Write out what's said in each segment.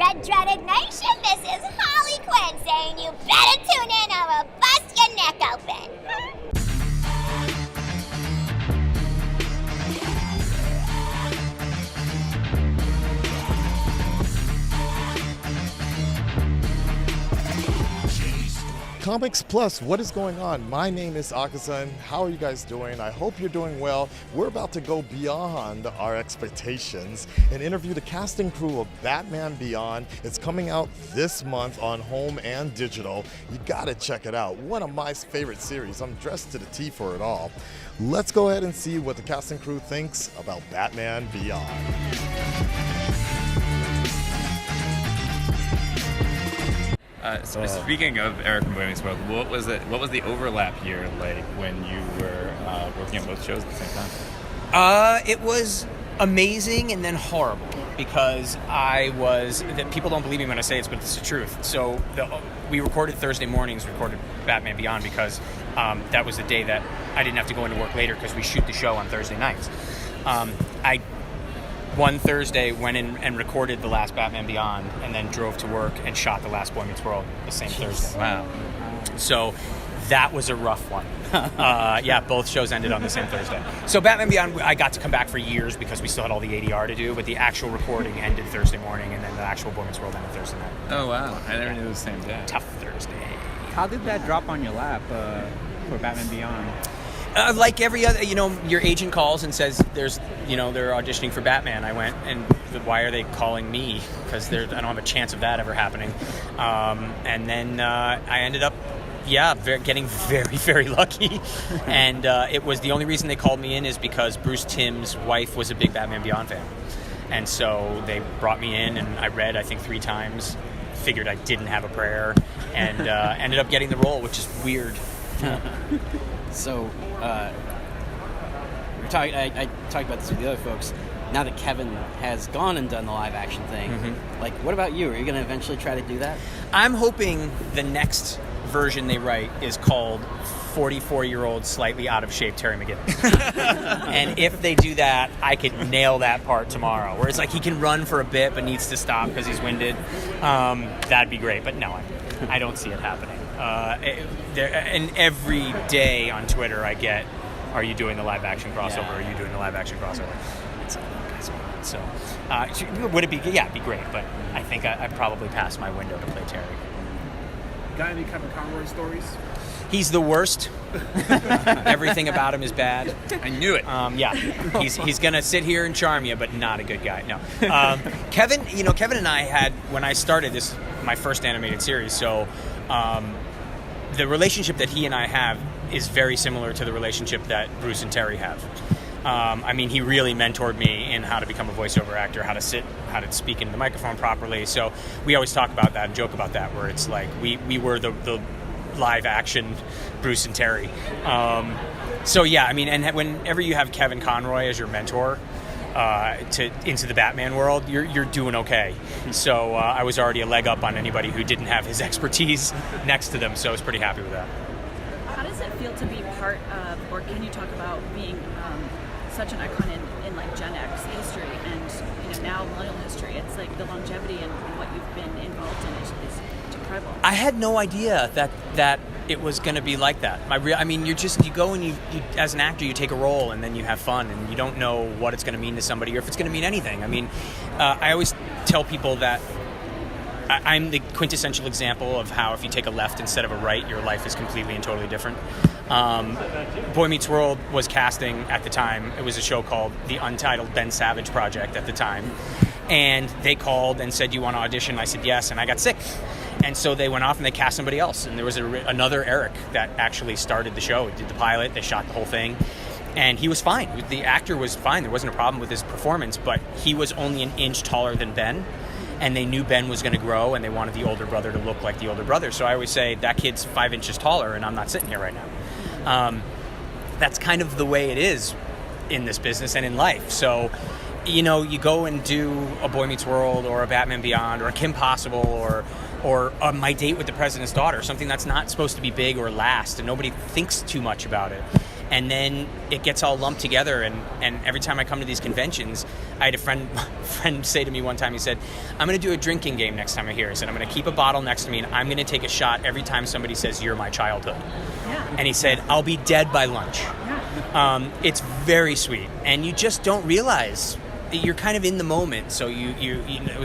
Red Dreaded Nation, this is Holly Quinn saying you better tune in or we'll bust your neck open. Comics Plus, what is going on? My name is Akasan. How are you guys doing? I hope you're doing well. We're about to go beyond our expectations and interview the cast and crew of Batman Beyond. It's coming out this month on home and digital. You gotta check it out. One of my favorite series. I'm dressed to the T for it all. Let's go ahead and see what the cast and crew thinks about Batman Beyond. Speaking of Eric from Boy Meets World, what was the overlap year like when you were working on both shows at the same time? It was amazing and then horrible because people don't believe me when I say it, but it's the truth. So we recorded Thursday mornings, recorded Batman Beyond because that was the day that I didn't have to go into work later because we shoot the show on Thursday nights. One Thursday went in and recorded the last Batman Beyond and then drove to work and shot the last Boy Meets World the same Thursday. Wow. So that was a rough one. Yeah, both shows ended on the same Thursday. So Batman Beyond, I got to come back for years because we still had all the ADR to do, but the actual recording ended Thursday morning and then the actual Boy Meets World ended Thursday night. Oh, wow. I never knew it was the same day. Tough Thursday. How did that drop on your lap for Batman Beyond? Like every other, your agent calls and says they're auditioning for Batman. I went and why are they calling me? Because I don't have a chance of that ever happening. And then I ended up, getting very, very lucky. And it was the only reason they called me in is because Bruce Timm's wife was a big Batman Beyond fan. And so they brought me in and I read, I think 3 times, figured I didn't have a prayer, and ended up getting the role, which is weird. So, I talked about this with the other folks. Now that Kevin has gone and done the live action thing, what about you? Are you going to eventually try to do that? I'm hoping the next version they write is called 44-year-old slightly out of shape Terry McGinnis. And if they do that, I could nail that part tomorrow. Where it's like he can run for a bit but needs to stop because he's winded. That'd be great. But no, I don't see it happening. And every day on Twitter I get, are you doing the live action crossover? Yeah. Are you doing the live action crossover? It's like, guys, so would it be? Yeah, it'd be great. But I think I'd probably pass my window to play Terry. Got any Kevin Conroy stories? He's the worst. Everything about him is bad. I knew it. Yeah, he's gonna sit here and charm you, but not a good guy. No, Kevin. Kevin and I had, when I started this, my first animated series. So the relationship that he and I have is very similar to the relationship that Bruce and Terry have. He really mentored me in how to become a voiceover actor, how to sit, how to speak into the microphone properly. So we always talk about that and joke about that, where it's like we were the live action Bruce and Terry. And whenever you have Kevin Conroy as your mentor into the Batman world, you're doing okay. So I was already a leg up on anybody who didn't have his expertise next to them, so I was pretty happy with that. How does it feel to be part of, or can you talk about being such an icon in like Gen X history and now millennial history? It's like the longevity and what you've been involved in is incredible. I had no idea that it was going to be like that. You go and you as an actor, you take a role and then you have fun and you don't know what it's going to mean to somebody or if it's going to mean anything. I always tell people that I'm the quintessential example of how if you take a left instead of a right, your life is completely and totally different. Boy Meets World was casting at the time. It was a show called The Untitled Ben Savage Project at the time. And they called and said, "You want to audition?" I said yes, and I got sick. And so they went off and they cast somebody else. And there was another Eric that actually started the show. He did the pilot. They shot the whole thing. And he was fine. The actor was fine. There wasn't a problem with his performance, but he was only an inch taller than Ben. And they knew Ben was going to grow, and they wanted the older brother to look like the older brother. So I always say, that kid's 5 inches taller, and I'm not sitting here right now. That's kind of the way it is in this business and in life. So, you go and do a Boy Meets World or a Batman Beyond or a Kim Possible or My Date with the President's Daughter, something that's not supposed to be big or last, and nobody thinks too much about it. and then it gets all lumped together. And every time I come to these conventions, I had a friend say to me one time, he said, I'm going to do a drinking game next time I'm here. He said, I'm going to keep a bottle next to me, and I'm going to take a shot every time somebody says, you're my childhood. Yeah. And he said, I'll be dead by lunch. Yeah. It's very sweet, and you just don't realize you're kind of in the moment. So you know,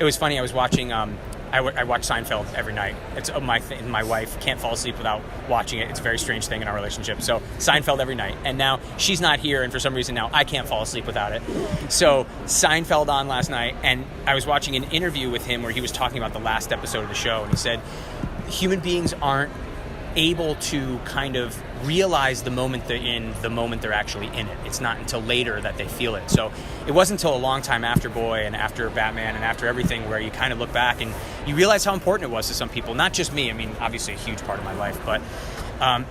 it was funny. I was watching. I watch Seinfeld every night. It's my wife can't fall asleep without watching it. It's a very strange thing in our relationship. So Seinfeld every night, and now she's not here, and for some reason now I can't fall asleep without it. So Seinfeld on last night, and I was watching an interview with him where he was talking about the last episode of the show, and he said human beings aren't able to kind of realize the moment they're in, the moment they're actually in it. It's not until later that they feel it. So it wasn't until a long time after Boy and after Batman and after everything where you kind of look back and you realize how important it was to some people. Not just me. I mean, obviously a huge part of my life, but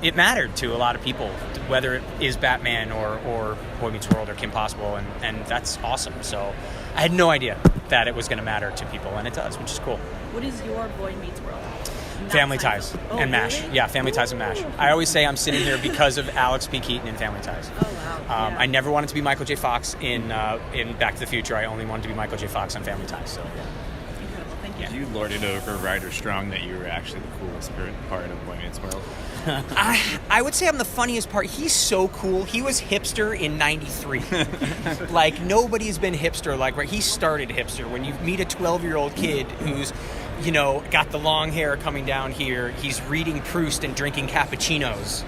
it mattered to a lot of people, whether it is Batman or Boy Meets World or Kim Possible, and that's awesome. So I had no idea that it was going to matter to people, and it does, which is cool. What is your Boy Meets World? Family Ties and MASH. Really? Yeah, Family Ties and MASH. I always say I'm sitting here because of Alex P. Keaton in Family Ties. Oh, wow. Yeah. I never wanted to be Michael J. Fox in Back to the Future. I only wanted to be Michael J. Fox on Family Ties. So, Incredible. Thank you. You lorded over Ryder Strong that you were actually the coolest part of Boy Meets World. I would say I'm the funniest part. He's so cool. He was hipster in '93. Like, nobody's been hipster like, right? He started hipster. When you meet a 12-year-old kid who's, you know, got the long hair coming down here, he's reading Proust and drinking cappuccinos.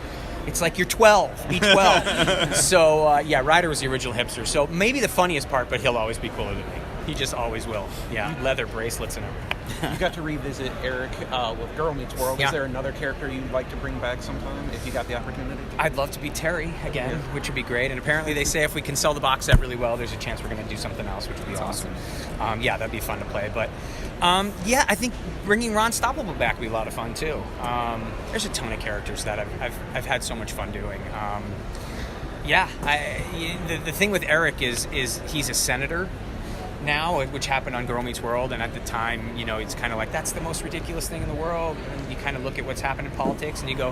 It's like, you're 12. Be 12. So, yeah, Ryder was the original hipster. So maybe the funniest part, but he'll always be cooler than me. He just always will. Yeah, leather bracelets and everything. You got to revisit Eric with Girl Meets World. Yeah. Is there another character you'd like to bring back sometime if you got the opportunity? I'd love to be Terry again, which would be great. And apparently they say if we can sell the box set really well, there's a chance we're going to do something else, which would be awesome. Yeah, that'd be fun to play. But yeah, I think bringing Ron Stoppable back would be a lot of fun too. There's a ton of characters that I've had so much fun doing. Yeah, the thing with Eric is he's a senator now, which happened on Girl Meets World, and at the time, you know, it's kind of like, that's the most ridiculous thing in the world, and you kind of look at what's happened in politics and you go,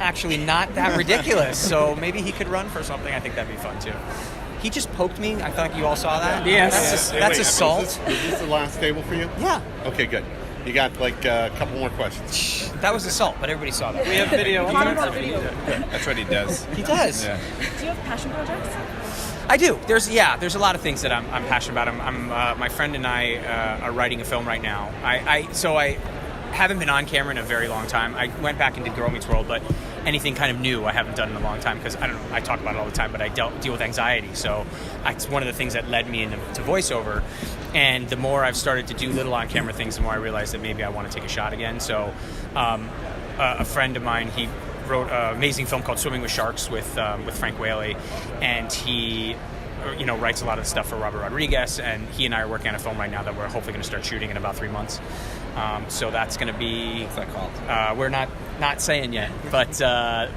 actually not that ridiculous, so maybe he could run for something. I think that'd be fun too. He just poked me. I thought you all saw that. Yes. That's assault. Is this the last table for you? Yeah. Okay, good. You got like a couple more questions. That was assault, but everybody saw that. We have video. Video. That's what he does. He does. Yeah. Do you have passion projects? I do. There's a lot of things that I'm passionate about. My friend and I are writing a film right now. So I haven't been on camera in a very long time. I went back and did Girl Meets World, but anything kind of new I haven't done in a long time because I talk about it all the time, but I deal with anxiety. So it's one of the things that led me into voiceover. And the more I've started to do little on camera things, the more I realize that maybe I want to take a shot again. So a friend of mine, he wrote an amazing film called Swimming with Sharks with Frank Whaley, and he, you know, writes a lot of stuff for Robert Rodriguez, and he and I are working on a film right now that we're hopefully going to start shooting in about 3 months. So that's going to be, What's that called? we're not saying yet, but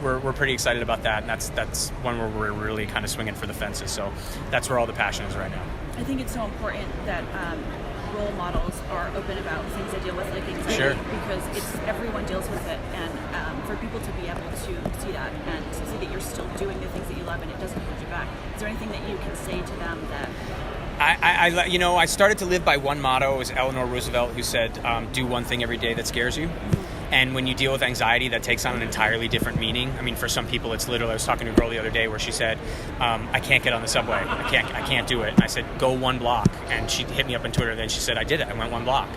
we're pretty excited about that, and that's one where we're really kind of swinging for the fences. So that's where all the passion is right now. I think it's so important that role models are open about things they deal with, like anxiety, Sure. because everyone deals with it, and for people to be able to see that and to see that you're still doing the things that you love and it doesn't hold you back. Is there anything that you can say to them that? I started to live by one motto. It was Eleanor Roosevelt who said, do one thing every day that scares you. And when you deal with anxiety, that takes on an entirely different meaning. I mean, for some people, it's literally, I was talking to a girl the other day where she said, I can't get on the subway. I can't do it. And I said, go 1 block. And she hit me up on Twitter, and then she said, I did it. I went 1 block.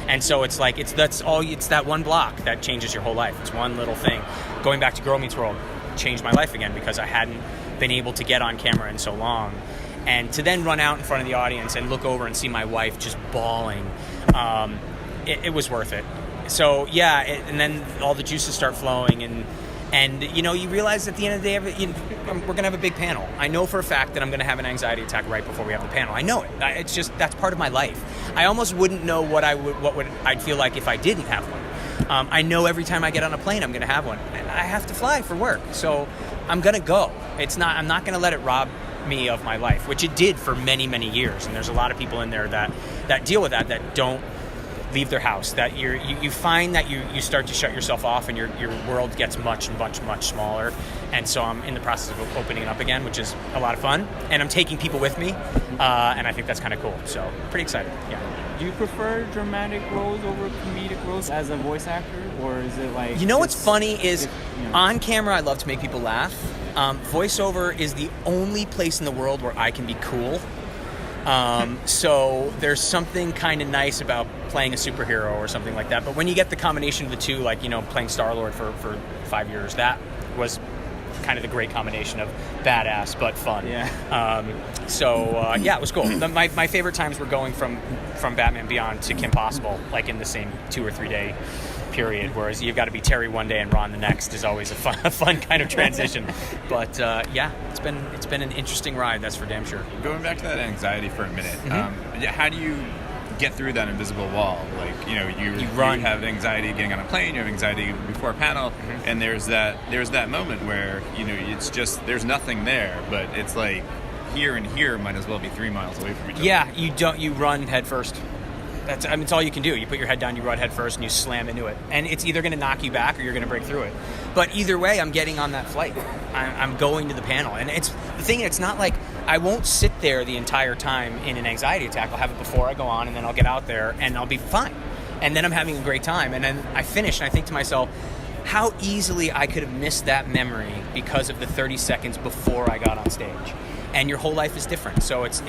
And so it's like, it's that 1 block that changes your whole life. It's one little thing. Going back to Girl Meets World changed my life again because I hadn't been able to get on camera in so long. And to then run out in front of the audience and look over and see my wife just bawling, it was worth it. So yeah, and then all the juices start flowing, and you know, you realize at the end of the day, we're gonna have a big panel. I know for a fact that I'm gonna have an anxiety attack right before we have the panel. I know it. It's just, that's part of my life. I almost wouldn't know what I'd feel like if I didn't have one. I know every time I get on a plane, I'm gonna have one, and I have to fly for work, so I'm gonna go. I'm not gonna let it rob me of my life, which it did for many, many years. And there's a lot of people in there that deal with that don't leave their house, that you find that you start to shut yourself off, and your world gets much, much, much smaller, And so I'm in the process of opening it up again, which is a lot of fun. And I'm taking people with me, and I think that's kind of cool. So pretty excited, yeah. Do you prefer dramatic roles over comedic roles as a voice actor, or is it like... You know what's funny is on camera I love to make people laugh. Voiceover is the only place in the world where I can be cool. So there's something kind of nice about playing a superhero or something like that. But when you get the combination of the two, like, playing Star-Lord for 5 years, that was kind of the great combination of badass but fun. Yeah. It was cool. My favorite times were going from Batman Beyond to Kim Possible, like in the same 2 or 3 day period, whereas you've got to be Terry one day and Ron the next is always a fun kind of transition. But it's been an interesting ride, that's for damn sure. Going back to that anxiety for a minute, how do you get through that invisible wall? Like, you run. You have anxiety getting on a plane, you have anxiety before a panel, and there's that moment where it's just there's nothing there, but it's like here and here might as well be 3 miles away from each other. Yeah, you run head first. It's all you can do. You put your head down, you run head first, and you slam into it. And it's either going to knock you back or you're going to break through it. But either way, I'm getting on that flight. I'm going to the panel. And it's the thing, it's not like I won't sit there the entire time in an anxiety attack. I'll have it before I go on, and then I'll get out there, and I'll be fine. And then I'm having a great time. And then I finish, and I think to myself, how easily I could have missed that memory because of the 30 seconds before I got on stage. And your whole life is different. So it's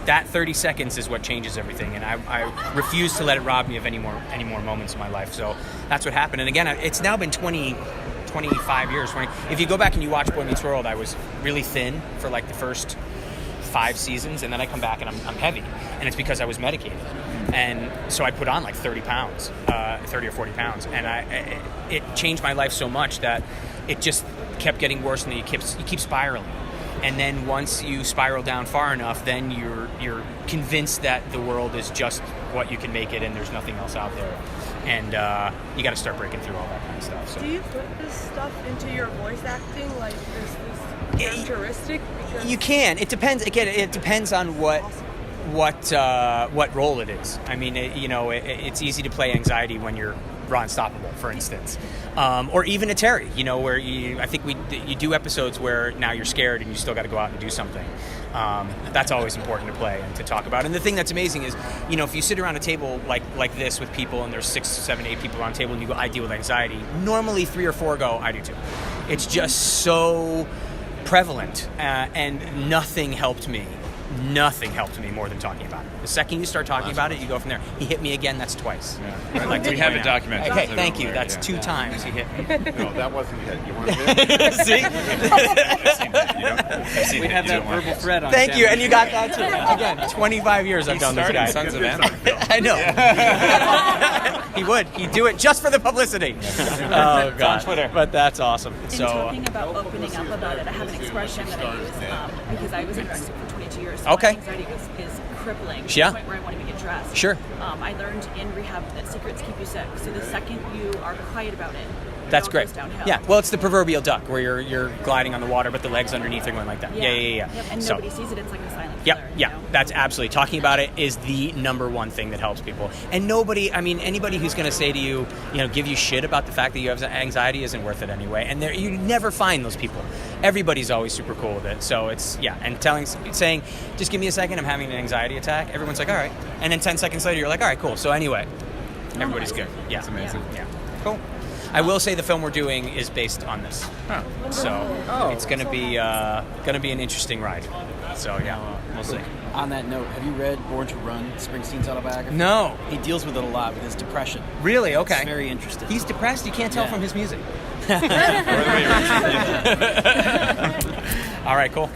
that 30 seconds is what changes everything, and I refuse to let it rob me of any more moments in my life. So that's what happened. And again, it's now been 25 years. If you go back and you watch Boy Meets World, I was really thin for like the first 5 seasons, and then I come back and I'm heavy, and it's because I was medicated. And so I put on like 30 pounds, 30 or 40 pounds, and it changed my life so much that it just kept getting worse, and you keep spiraling. And then once you spiral down far enough, then you're convinced that the world is just what you can make it, and there's nothing else out there. And you got to start breaking through all that kind of stuff. So. Do you put this stuff into your voice acting, like this characteristic? Because you can. It depends. Again, it depends on what role it is. I mean, it's easy to play anxiety when you're Raw Unstoppable, for instance, or even a Terry. Where I think you do episodes where now you're scared and you still got to go out and do something. That's always important to play and to talk about. And the thing that's amazing is, if you sit around a table like this with people, and there's 6, 7, 8 people around a table, and you go, I deal with anxiety. Normally 3 or 4 go, I do too. It's just so prevalent, and nothing helped me more than talking about it. The second you start talking about it, you go from there. He hit me again, that's twice. Yeah. I'd like we have it documented. Okay, thank you. That's 2 times he hit me. No, that wasn't hit. You weren't hit. See? We have that verbal thread on Thank you, camera. and you got that too. Again, 25 years I've done this guy. Sons of Anarchy. I know. He would. He'd do it just for the publicity. Oh, God. on Twitter. But that's awesome. In So, talking about opening up about it, I have an expression that I use because I was anorexic for 22 years. So Okay. my anxiety is crippling to Yeah. the point where I won't even get dressed. Sure. I learned in rehab that secrets keep you sick. So the second you are quiet about it, that's it all great. goes downhill. Yeah. Well, it's the proverbial duck where you're gliding on the water, but the legs underneath are going like that. Yeah. Yep. And So- nobody sees it. It's like a silent Yep, killer. yeah, that's absolutely. Talking about it is the number one thing that helps people. And anybody who's going to say to you, give you shit about the fact that you have anxiety isn't worth it anyway. And you never find those people. Everybody's always super cool with it. So it's, and saying, just give me a second, I'm having an anxiety attack. Everyone's like, all right. And then 10 seconds later, you're like, all right, cool. So anyway, everybody's good. Yeah. It's amazing. Yeah. Cool. I will say the film we're doing is based on this. So it's going to be an interesting ride. So yeah, we'll see. On that note, have you read Born to Run, Springsteen's autobiography? No. He deals with it a lot with his depression. Really? Okay. It's very interesting. He's depressed? You can't tell from his music. All right, cool.